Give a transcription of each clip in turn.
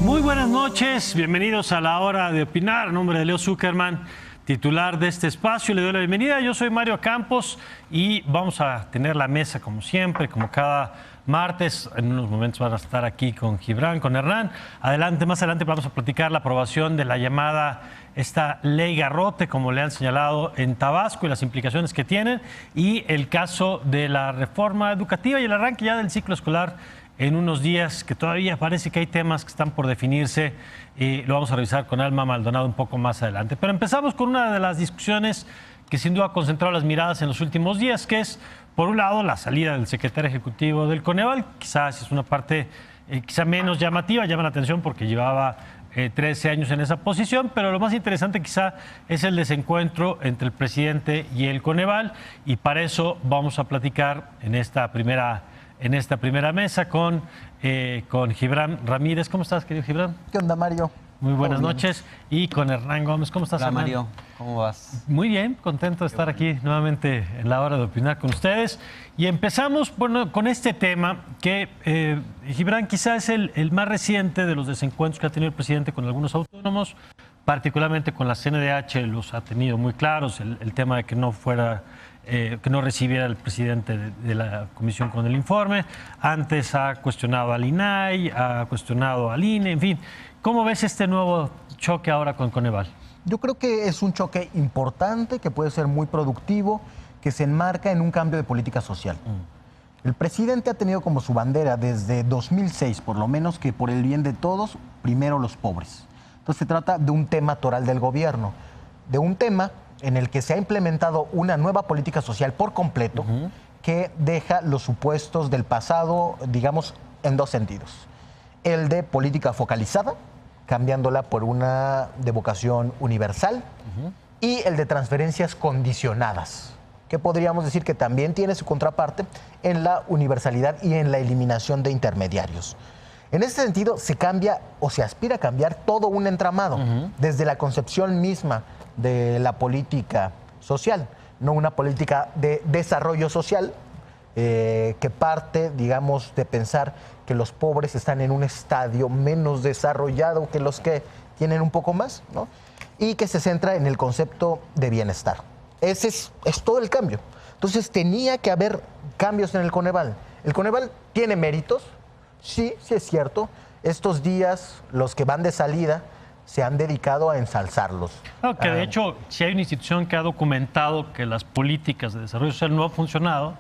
Muy buenas noches, bienvenidos a la hora de opinar. A nombre de Leo Zuckerman, titular de este espacio, le doy la bienvenida. Yo soy Mario Campos y vamos a tener la mesa como siempre, como cada martes. En unos momentos van a estar aquí con Gibran, con Hernán. Más adelante vamos a platicar la aprobación de la llamada esta ley Garrote, como le han señalado en Tabasco, y las implicaciones que tienen, y el caso de la reforma educativa y el arranque ya del ciclo escolar en unos días, que todavía parece que hay temas que están por definirse, y lo vamos a revisar con Alma Maldonado un poco más adelante. Pero empezamos con una de las discusiones que sin duda ha concentrado las miradas en los últimos días, que es, por un lado, la salida del secretario ejecutivo del Coneval. Quizás es una parte quizá menos llamativa, llama la atención porque llevaba 13 años en esa posición, pero lo más interesante quizá es el desencuentro entre el presidente y el Coneval, y para eso vamos a platicar en esta primera mesa con Gibran Ramírez. ¿Cómo estás, querido Gibran? ¿Qué onda, Mario? Muy buenas noches. Y con Hernán Gómez. ¿Cómo estás, Hola, Hernán? Mario. ¿Cómo vas? Muy bien, contento de estar aquí nuevamente en la hora de opinar con ustedes. Y empezamos con este tema que, Gibran, quizás es el más reciente de los desencuentros que ha tenido el presidente con algunos autónomos, particularmente con la CNDH, los ha tenido muy claros, el tema de que no recibiera el presidente de la comisión con el informe. Antes ha cuestionado al INAI, ha cuestionado al INE, en fin. ¿Cómo ves este nuevo choque ahora con Coneval? Yo creo que es un choque importante, que puede ser muy productivo, que se enmarca en un cambio de política social. El presidente ha tenido como su bandera desde 2006, por lo menos, que por el bien de todos, primero los pobres. Entonces se trata de un tema toral del gobierno, de un tema en el que se ha implementado una nueva política social por completo, que deja los supuestos del pasado, digamos, en dos sentidos. El de política focalizada, cambiándola por una de vocación universal, y el de transferencias condicionadas, que podríamos decir que también tiene su contraparte en la universalidad y en la eliminación de intermediarios. En ese sentido, se cambia o se aspira a cambiar todo un entramado, desde la concepción misma de la política social, no una política de desarrollo social que parte, digamos, de pensar que los pobres están en un estadio menos desarrollado que los que tienen un poco más, ¿no? Y que se centra en el concepto de bienestar. Ese es todo el cambio. Entonces tenía que haber cambios en el Coneval. El Coneval tiene méritos, sí es cierto. Estos días, los que van de salida se han dedicado a ensalzarlos. Claro, que de hecho, si hay una institución que ha documentado que las políticas de desarrollo social no han funcionado,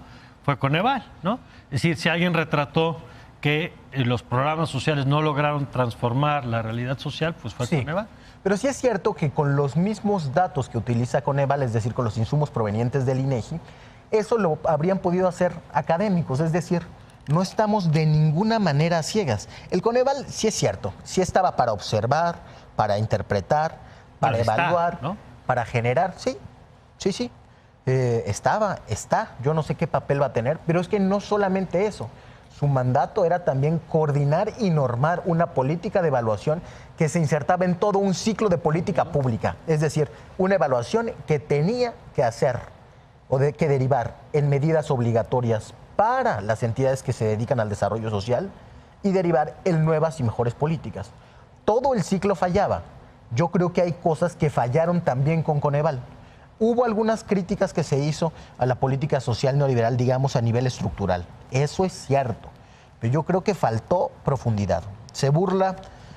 fue Coneval, ¿no? Es decir, si alguien retrató que los programas sociales no lograron transformar la realidad social, pues fue Coneval. Pero sí es cierto que con los mismos datos que utiliza Coneval, es decir, con los insumos provenientes del INEGI, eso lo habrían podido hacer académicos, es decir, no estamos de ninguna manera ciegas. El Coneval sí es cierto, sí estaba para observar, para interpretar, para evaluar, ¿no? Para generar, sí. Está, yo no sé qué papel va a tener, pero es que no solamente eso. Su mandato era también coordinar y normar una política de evaluación que se insertaba en todo un ciclo de política pública. Es decir, una evaluación que tenía que hacer o que derivar en medidas obligatorias para las entidades que se dedican al desarrollo social y derivar en nuevas y mejores políticas. Todo el ciclo fallaba. Yo creo que hay cosas que fallaron también con Coneval. Hubo algunas críticas que se hizo a la política social neoliberal, digamos, a nivel estructural. Eso es cierto, pero yo creo que faltó profundidad. Se burla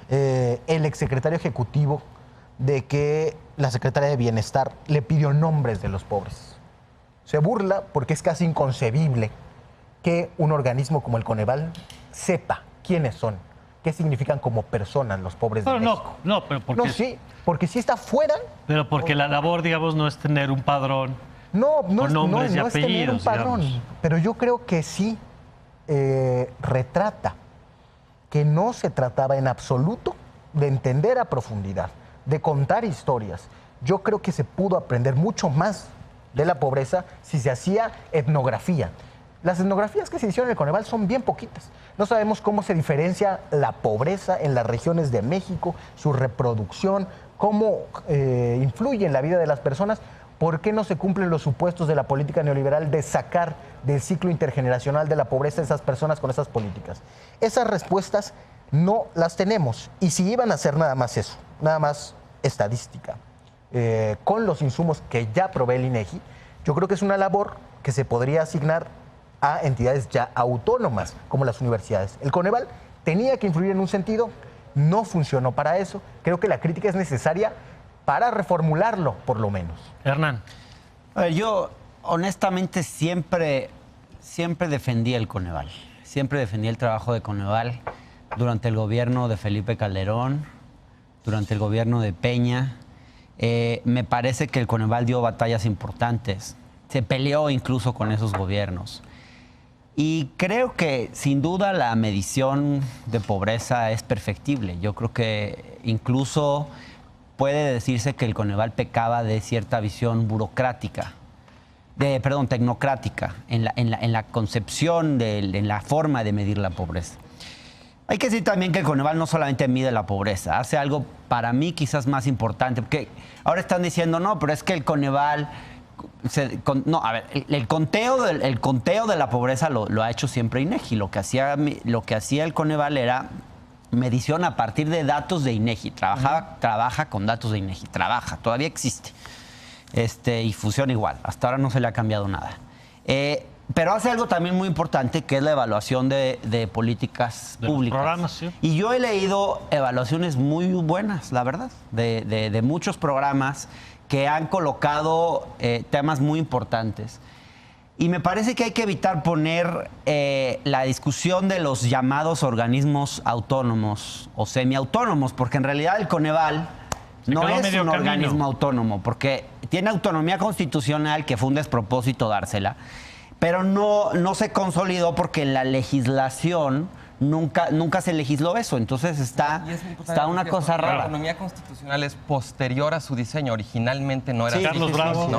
el exsecretario ejecutivo de que la secretaria de Bienestar le pidió nombres de los pobres. Se burla porque es casi inconcebible que un organismo como el Coneval sepa quiénes son, qué significan como personas los pobres de México. No, pero porque... No, sí, porque si está fuera... Pero porque la labor, digamos, no es tener un padrón con nombres y apellidos, es tener un padrón, digamos. Pero yo creo que sí retrata que no se trataba en absoluto de entender a profundidad, de contar historias. Yo creo que se pudo aprender mucho más de la pobreza si se hacía etnografía. Las etnografías que se hicieron en el Coneval son bien poquitas. No sabemos cómo se diferencia la pobreza en las regiones de México, su reproducción, cómo influye en la vida de las personas. ¿Por qué no se cumplen los supuestos de la política neoliberal de sacar del ciclo intergeneracional de la pobreza a esas personas con esas políticas? Esas respuestas no las tenemos. Y si iban a hacer nada más eso, nada más estadística, con los insumos que ya provee el INEGI, yo creo que es una labor que se podría asignar a entidades ya autónomas, como las universidades. El Coneval tenía que influir en un sentido, no funcionó para eso. Creo que la crítica es necesaria para reformularlo, por lo menos. Hernán. A ver, yo honestamente siempre defendí el Coneval. Siempre defendí el trabajo de Coneval durante el gobierno de Felipe Calderón, durante el gobierno de Peña. Me parece que el Coneval dio batallas importantes. Se peleó incluso con esos gobiernos. Y creo que sin duda la medición de pobreza es perfectible. Yo creo que incluso puede decirse que el Coneval pecaba de cierta visión burocrática, tecnocrática, en la concepción, en la forma de medir la pobreza. Hay que decir también que el Coneval no solamente mide la pobreza, hace algo para mí quizás más importante, porque ahora están diciendo, no, pero es que el Coneval... No, a ver, el conteo de la pobreza lo ha hecho siempre INEGI. Lo que hacía el Coneval era medición a partir de datos de INEGI. Trabaja con datos de INEGI. Todavía existe. Y funciona igual. Hasta ahora no se le ha cambiado nada. Pero hace algo también muy importante, que es la evaluación de políticas públicas. Programas, sí. Y yo he leído evaluaciones muy buenas, la verdad, de muchos programas que han colocado temas muy importantes. Y me parece que hay que evitar poner la discusión de los llamados organismos autónomos o semiautónomos, porque en realidad el Coneval no es un organismo autónomo, porque tiene autonomía constitucional, que fue un despropósito dársela, pero no se consolidó porque en la legislación nunca se legisló eso. Entonces está una cosa rara. La autonomía constitucional es posterior a su diseño. Originalmente no era así. Carlos Bravo.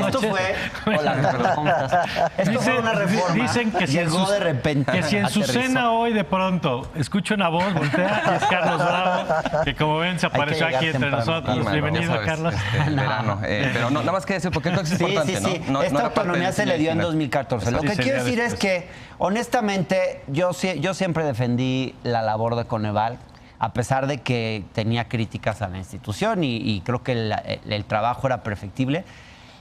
Esto fue... Hola, Carlos, ¿cómo estás? Esto fue una reforma. Dicen que llegó de repente. Que si en su cena hoy de pronto escucha una voz, voltea y es Carlos Bravo, que como ven se apareció aquí entre nosotros. Bienvenido, Carlos. El verano. Pero nada más que decir, porque esto es importante, sí. ¿no? Esta autonomía se le dio en 2014. Lo que quiero decir es que, honestamente, yo siempre defendí la labor de Coneval, a pesar de que tenía críticas a la institución y creo que el trabajo era perfectible,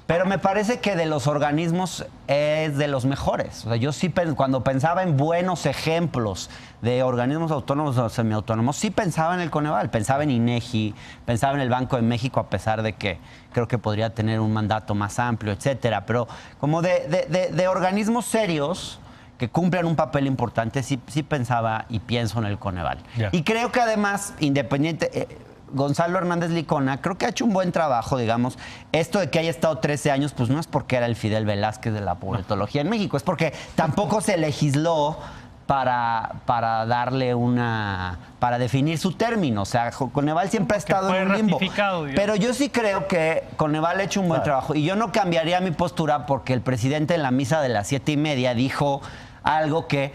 pero me parece que de los organismos es de los mejores. O sea, yo sí, cuando pensaba en buenos ejemplos de organismos autónomos o semiautónomos, sí pensaba en el Coneval, pensaba en INEGI, pensaba en el Banco de México, a pesar de que creo que podría tener un mandato más amplio, etcétera. Pero como de organismos serios que cumplen un papel importante, sí pensaba y pienso en el Coneval. Yeah. Y creo que además, Gonzalo Hernández Licona, creo que ha hecho un buen trabajo, digamos. Esto de que haya estado 13 años, pues no es porque era el Fidel Velázquez de la pobretología en México, es porque tampoco se legisló para darle para definir su término. O sea, Coneval siempre ha estado en un limbo. Pero yo sí creo que Coneval ha hecho un buen trabajo. Y yo no cambiaría mi postura porque el presidente en la misa de las 7:30 dijo algo que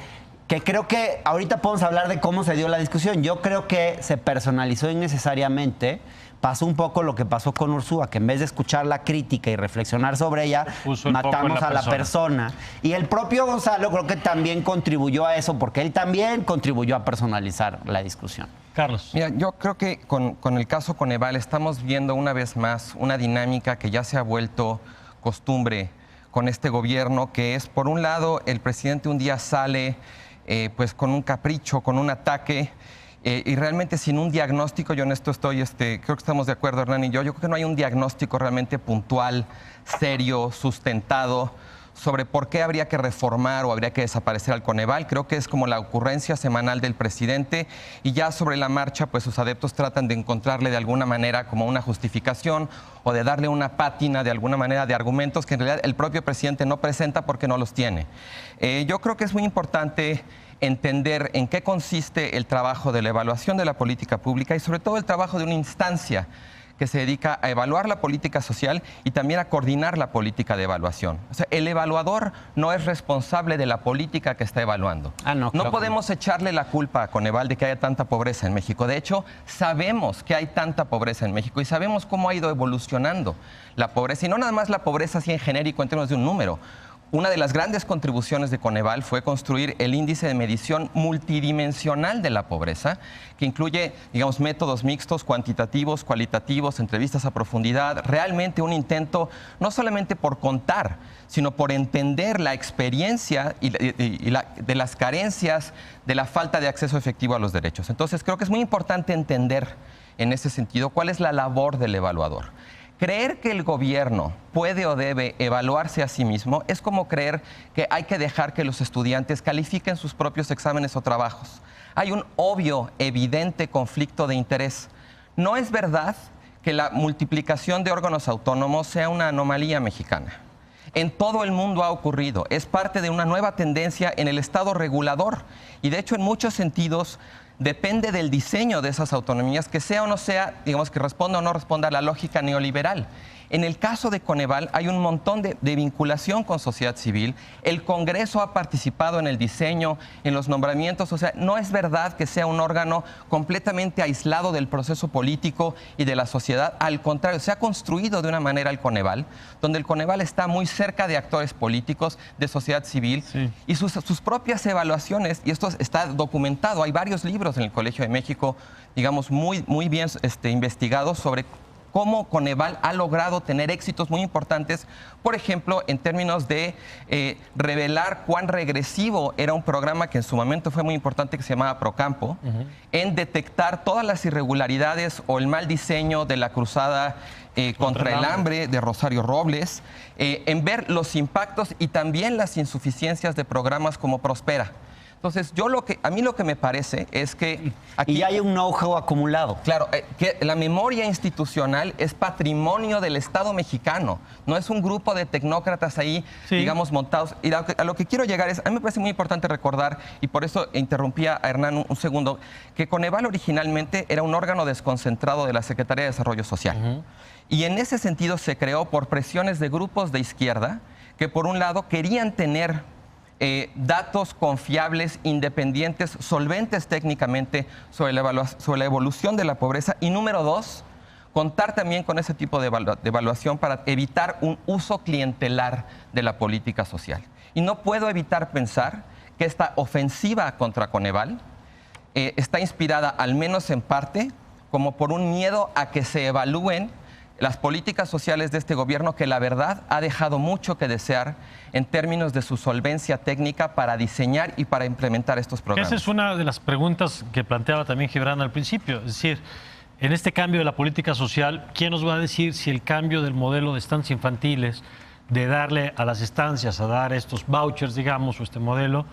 creo que ahorita podemos hablar de cómo se dio la discusión. Yo creo que se personalizó innecesariamente. Pasó un poco lo que pasó con Ursúa, que en vez de escuchar la crítica y reflexionar sobre ella, matamos a la persona. Y el propio Gonzalo creo que también contribuyó a eso, porque él también contribuyó a personalizar la discusión. Carlos. Mira, yo creo que con el caso Coneval estamos viendo una vez más una dinámica que ya se ha vuelto costumbre con este gobierno, que es, por un lado, el presidente un día sale pues con un capricho, con un ataque, y realmente sin un diagnóstico. Yo en esto estoy, creo que estamos de acuerdo, Hernán y yo creo que no hay un diagnóstico realmente puntual, serio, sustentado, sobre por qué habría que reformar o habría que desaparecer al Coneval. Creo que es como la ocurrencia semanal del presidente, y ya sobre la marcha, pues sus adeptos tratan de encontrarle de alguna manera como una justificación o de darle una pátina de alguna manera de argumentos que en realidad el propio presidente no presenta porque no los tiene. Yo creo que es muy importante entender en qué consiste el trabajo de la evaluación de la política pública y sobre todo el trabajo de una instancia que se dedica a evaluar la política social y también a coordinar la política de evaluación. O sea, el evaluador no es responsable de la política que está evaluando. No podemos echarle la culpa a Coneval de que haya tanta pobreza en México. De hecho, sabemos que hay tanta pobreza en México y sabemos cómo ha ido evolucionando la pobreza. Y no nada más la pobreza así en genérico en términos de un número. una de las grandes contribuciones de Coneval fue construir el índice de medición multidimensional de la pobreza, que incluye, digamos, métodos mixtos, cuantitativos, cualitativos, entrevistas a profundidad, realmente un intento no solamente por contar, sino por entender la experiencia de las carencias, de la falta de acceso efectivo a los derechos. Entonces, creo que es muy importante entender en ese sentido cuál es la labor del evaluador. Creer que el gobierno puede o debe evaluarse a sí mismo es como creer que hay que dejar que los estudiantes califiquen sus propios exámenes o trabajos. Hay un obvio, evidente conflicto de interés. No es verdad que la multiplicación de órganos autónomos sea una anomalía mexicana. En todo el mundo ha ocurrido. Es parte de una nueva tendencia en el Estado regulador y, de hecho, en muchos sentidos, depende del diseño de esas autonomías, que sea o no sea, digamos, que responda o no responda a la lógica neoliberal. En el caso de Coneval hay un montón de vinculación con sociedad civil. El Congreso ha participado en el diseño, en los nombramientos. O sea, no es verdad que sea un órgano completamente aislado del proceso político y de la sociedad. Al contrario, se ha construido de una manera el Coneval, donde el Coneval está muy cerca de actores políticos, de sociedad civil, sí, y sus propias evaluaciones, y esto está documentado. Hay varios libros en el Colegio de México, digamos, muy bien investigados sobre cómo Coneval ha logrado tener éxitos muy importantes, por ejemplo, en términos de revelar cuán regresivo era un programa que en su momento fue muy importante, que se llamaba Procampo, en detectar todas las irregularidades o el mal diseño de la cruzada contra el hambre de Rosario Robles, en ver los impactos y también las insuficiencias de programas como Prospera. Entonces, a mí lo que me parece es que aquí... Y hay un know-how acumulado. Claro, que la memoria institucional es patrimonio del Estado mexicano. No es un grupo de tecnócratas ahí, sí, digamos, montados. Y a lo que quiero llegar es, a mí me parece muy importante recordar, y por eso interrumpía a Hernán un segundo, que Coneval originalmente era un órgano desconcentrado de la Secretaría de Desarrollo Social. Y en ese sentido se creó por presiones de grupos de izquierda que, por un lado, querían tener datos confiables, independientes, solventes técnicamente sobre la evolución de la pobreza. Y número dos, contar también con ese tipo de evaluación para evitar un uso clientelar de la política social. Y no puedo evitar pensar que esta ofensiva contra Coneval está inspirada, al menos en parte, como por un miedo a que se evalúen las políticas sociales de este gobierno, que la verdad ha dejado mucho que desear en términos de su solvencia técnica para diseñar y para implementar estos programas. Esa es una de las preguntas que planteaba también Gibran al principio. Es decir, en este cambio de la política social, ¿quién nos va a decir si el cambio del modelo de estancias infantiles, de darle a las estancias, a dar estos vouchers, digamos, o este modelo,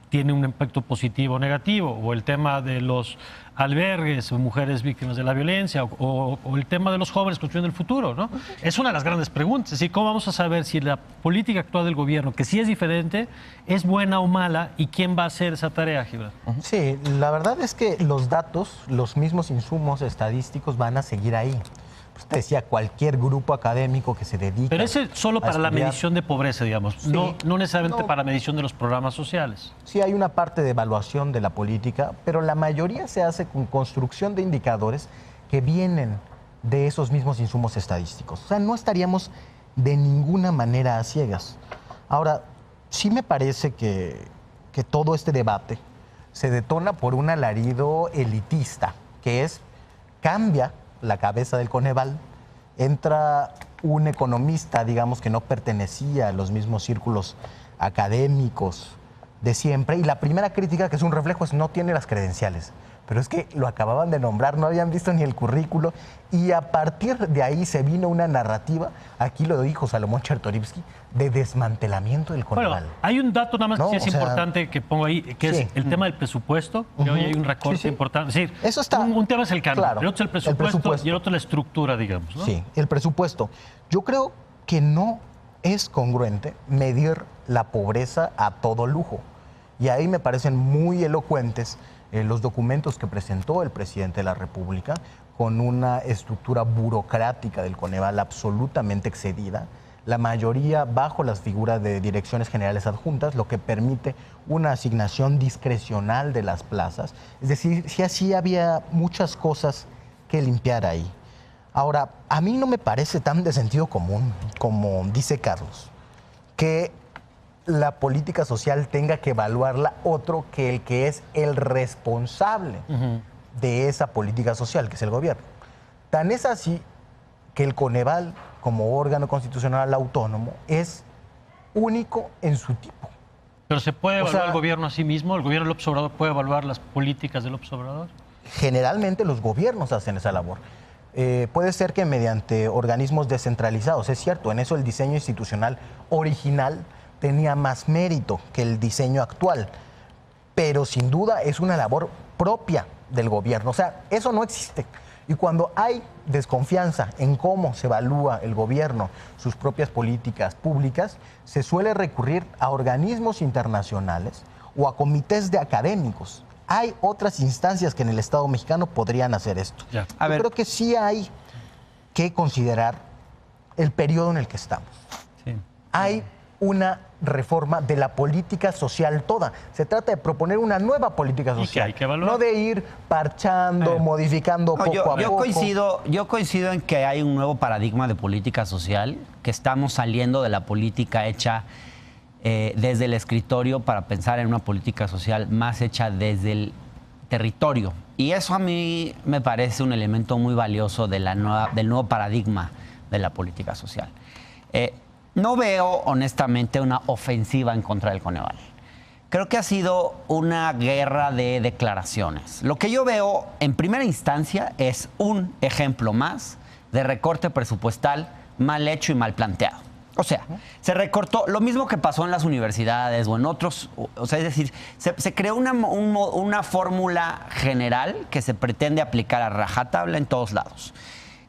tiene un impacto positivo o negativo? O el tema de los albergues o mujeres víctimas de la violencia, o el tema de los jóvenes construyendo el futuro, ¿no? Es una de las grandes preguntas. Es decir, ¿cómo vamos a saber si la política actual del gobierno, que sí es diferente, es buena o mala, y quién va a hacer esa tarea, Gibran? Sí, la verdad es que los datos, los mismos insumos estadísticos van a seguir ahí. Usted decía, cualquier grupo académico que se dedique. Pero ese solo para la medición de pobreza, digamos, sí, no necesariamente para la medición de los programas sociales. Sí, hay una parte de evaluación de la política, pero la mayoría se hace con construcción de indicadores que vienen de esos mismos insumos estadísticos. O sea, no estaríamos de ninguna manera a ciegas. Ahora, sí me parece que todo este debate se detona por un alarido elitista, que es, cambia la cabeza del Coneval, entra un economista, digamos, que no pertenecía a los mismos círculos académicos de siempre, y la primera crítica, que es un reflejo, es no tiene las credenciales. Pero es que lo acababan de nombrar, no habían visto ni el currículo, y a partir de ahí se vino una narrativa, aquí lo dijo Salomón Chertorivsky, de desmantelamiento del Coneval. Bueno, hay un dato nada más que sí es importante que pongo ahí, que es el tema del presupuesto, que hoy hay un recorte importante. Es decir, eso está, un tema es el cambio, claro, el otro es el presupuesto y el otro la estructura, digamos, ¿no? Sí, el presupuesto. Yo creo que no es congruente medir la pobreza a todo lujo. Y ahí me parecen muy elocuentes los documentos que presentó el presidente de la República, con una estructura burocrática del Coneval absolutamente excedida, la mayoría bajo las figuras de direcciones generales adjuntas, lo que permite una asignación discrecional de las plazas. Es decir, sí así había muchas cosas que limpiar ahí. Ahora, a mí no me parece tan de sentido común, como dice Carlos, que la política social tenga que evaluarla otro que el que es el responsable de esa política social, que es el gobierno. Tan es así que el Coneval, como órgano constitucional autónomo, es único en su tipo. ¿Pero se puede evaluar el gobierno a sí mismo? ¿El gobierno del López Obrador puede evaluar las políticas del López Obrador? Generalmente los gobiernos hacen esa labor. Puede ser que mediante organismos descentralizados, es cierto, en eso el diseño institucional original tenía más mérito que el diseño actual, pero sin duda es una labor propia del gobierno, o sea, eso no existe. Y cuando hay desconfianza en cómo se evalúa el gobierno, sus propias políticas públicas, se suele recurrir a organismos internacionales o a comités de académicos. Hay otras instancias que en el Estado mexicano podrían hacer esto. Yo creo que sí hay que considerar el periodo en el que estamos. Sí. Hay una reforma de la política social toda. Se trata de proponer una nueva política social. ¿Y qué hay que evaluar? No de ir parchando, modificando poco a poco. Yo coincido en que hay un nuevo paradigma de política social, que estamos saliendo de la política hecha desde el escritorio para pensar en una política social más hecha desde el territorio. Y eso a mí me parece un elemento muy valioso de del nuevo paradigma de la política social. No veo, honestamente, una ofensiva en contra del Coneval. Creo que ha sido una guerra de declaraciones. Lo que yo veo, en primera instancia, es un ejemplo más de recorte presupuestal mal hecho y mal planteado. O sea, se recortó lo mismo que pasó en las universidades o en otros. O sea, es decir, se creó una fórmula general que se pretende aplicar a rajatabla en todos lados.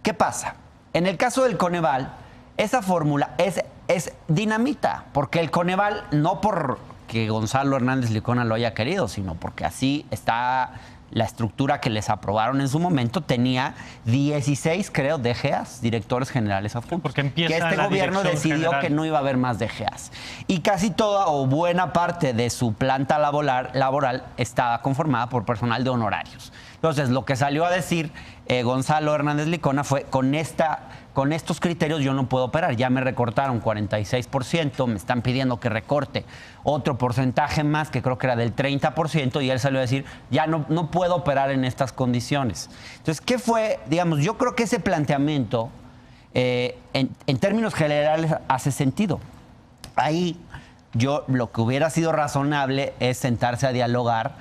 ¿Qué pasa? En el caso del Coneval, esa fórmula es dinamita, porque el Coneval, no porque Gonzalo Hernández Licona lo haya querido, sino porque así está la estructura que les aprobaron en su momento, tenía 16, creo, DGAs, directores generales adjuntos. Porque empieza que este gobierno decidió general que no iba a haber más DGAs. Y casi toda o buena parte de su planta laboral estaba conformada por personal de honorarios. Entonces, lo que salió a decir Gonzalo Hernández Licona fue, con estos criterios yo no puedo operar. Ya me recortaron 46%, me están pidiendo que recorte otro porcentaje más, que creo que era del 30%, y él salió a decir, ya no puedo operar en estas condiciones. Entonces, ¿qué fue? Digamos, yo creo que ese planteamiento, en términos generales, hace sentido. Ahí, lo que hubiera sido razonable es sentarse a dialogar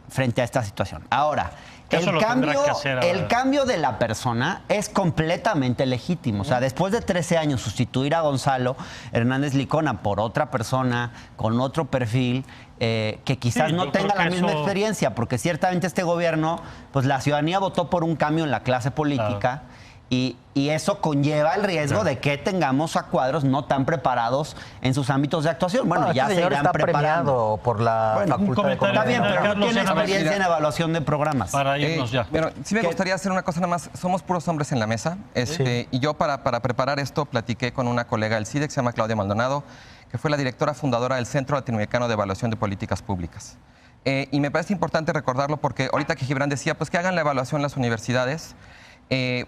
frente a esta situación. Ahora, el cambio de la persona es completamente legítimo. O sea, después de 13 años, sustituir a Gonzalo Hernández Licona por otra persona con otro perfil, que quizás no tenga la misma experiencia, porque ciertamente este gobierno, pues la ciudadanía votó por un cambio en la clase política. Y eso conlleva el riesgo de que tengamos a cuadros no tan preparados en sus ámbitos de actuación. Bueno, ya se irán preparando por la Facultad de Economía. Está bien, pero no tiene experiencia en evaluación de programas. Para irnos ya. Bueno, sí me gustaría hacer una cosa nada más. Somos puros hombres en la mesa. Y yo para preparar esto platiqué con una colega del CIDE, que se llama Claudia Maldonado, que fue la directora fundadora del Centro Latinoamericano de Evaluación de Políticas Públicas. Y me parece importante recordarlo porque ahorita que Gibran decía, pues que hagan la evaluación en las universidades.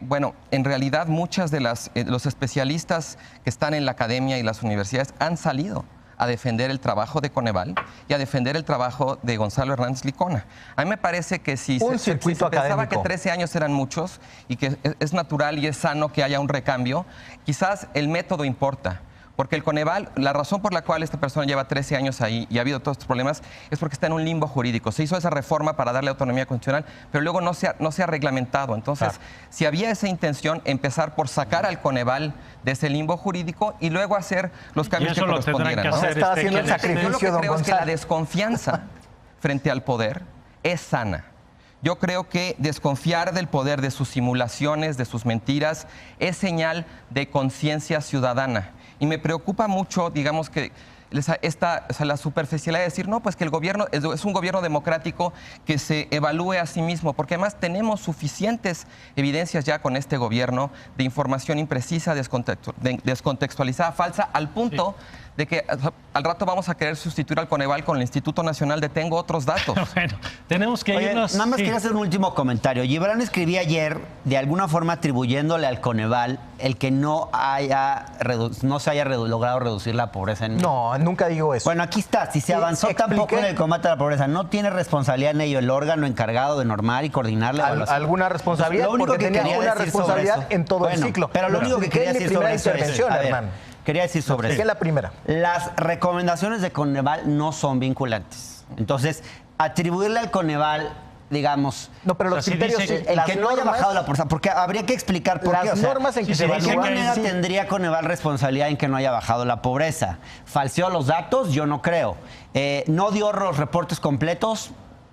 Bueno, en realidad muchas de los especialistas que están en la academia y las universidades han salido a defender el trabajo de Coneval y a defender el trabajo de Gonzalo Hernández Licona. A mí me parece que si se pensaba que 13 años eran muchos y que es natural y es sano que haya un recambio, quizás el método importa. Porque el Coneval, la razón por la cual esta persona lleva 13 años ahí y ha habido todos estos problemas es porque está en un limbo jurídico. Se hizo esa reforma para darle autonomía constitucional, pero luego no se ha reglamentado. Entonces, si había esa intención, empezar por sacar al Coneval de ese limbo jurídico y luego hacer los cambios que correspondieran. Está haciendo el sacrificio, yo lo que creo es que la desconfianza frente al poder es sana. Yo creo que desconfiar del poder, de sus simulaciones, de sus mentiras, es señal de conciencia ciudadana. Y me preocupa mucho, digamos, que la superficialidad de decir, no, pues que el gobierno es un gobierno democrático que se evalúe a sí mismo, porque además tenemos suficientes evidencias ya con este gobierno de información imprecisa, descontextualizada, falsa, al punto de que al rato vamos a querer sustituir al Coneval con el Instituto Nacional de Tengo Otros Datos. Bueno, tenemos que Oye, irnos. nada más Sí. quería hacer un último comentario. Gibran escribía ayer, de alguna forma atribuyéndole al Coneval el que no se haya logrado reducir la pobreza en México. No, nunca digo eso. Bueno, aquí está. Si se avanzó tampoco en el combate a la pobreza, no tiene responsabilidad en ello el órgano encargado de normar y coordinar la evaluación. Alguna responsabilidad, Lo único porque que tenía quería una decir sobre responsabilidad eso. en todo el Bueno, ciclo. pero lo único que quería es mi decir sobre primera eso es, intervención, a ver, hermano. quería decir sobre ¿Qué eso. es la primera? Las recomendaciones de Coneval no son vinculantes. Entonces, atribuirle al Coneval, digamos, No, pero los O sea, sí criterios, dice el las que no haya normas- bajado la pobreza, porque habría que explicar por qué. Las normas en que se ¿de qué evalúa- manera sí. tendría Coneval responsabilidad en que no haya bajado la pobreza? ¿Falseó los datos? Yo no creo. ¿No dio los reportes completos?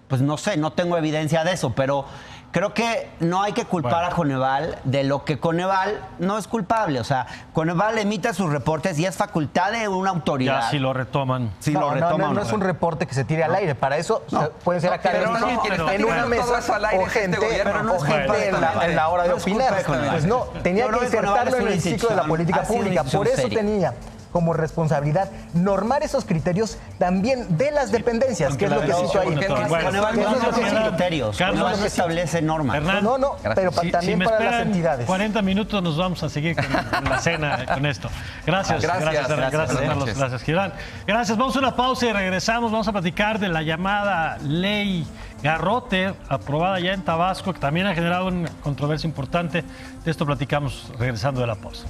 Pues no sé, no tengo evidencia de eso, pero creo que no hay que culpar a Coneval de lo que Coneval no es culpable. O sea, Coneval emite sus reportes y es facultad de una autoridad. Ya si lo retoman. Si no, lo retoman. no es un reporte que se tire al aire. Para eso puede ser acá pero en no, una quien está en tirando una todo mesa eso al aire o es este gente, gobierno. Pero no es o culpa gente de en la hora de No es culpa opinar. de Coneval. Pues no, tenía Yo que creo que Coneval insertarlo es en una el ciclo de la institución, política ha sido una pública. Por eso institución seria. tenía como responsabilidad normar esos criterios también de las dependencias, que es lo que cito ahí. Bueno, Coneval no eso es lo que establece sí. criterios. Carlos, Coneval no establece normas. Hernán, No, pero también me para las esperan entidades. 40 minutos nos vamos a seguir con la cena con esto. Gracias, Gracias, Hernán, gracias, gracias, buenas Carlos, noches. gracias, Gibran. Gracias, vamos a una pausa y regresamos. Vamos a platicar de la llamada ley Garrote, aprobada ya en Tabasco, que también ha generado una controversia importante. De esto platicamos regresando de la pausa.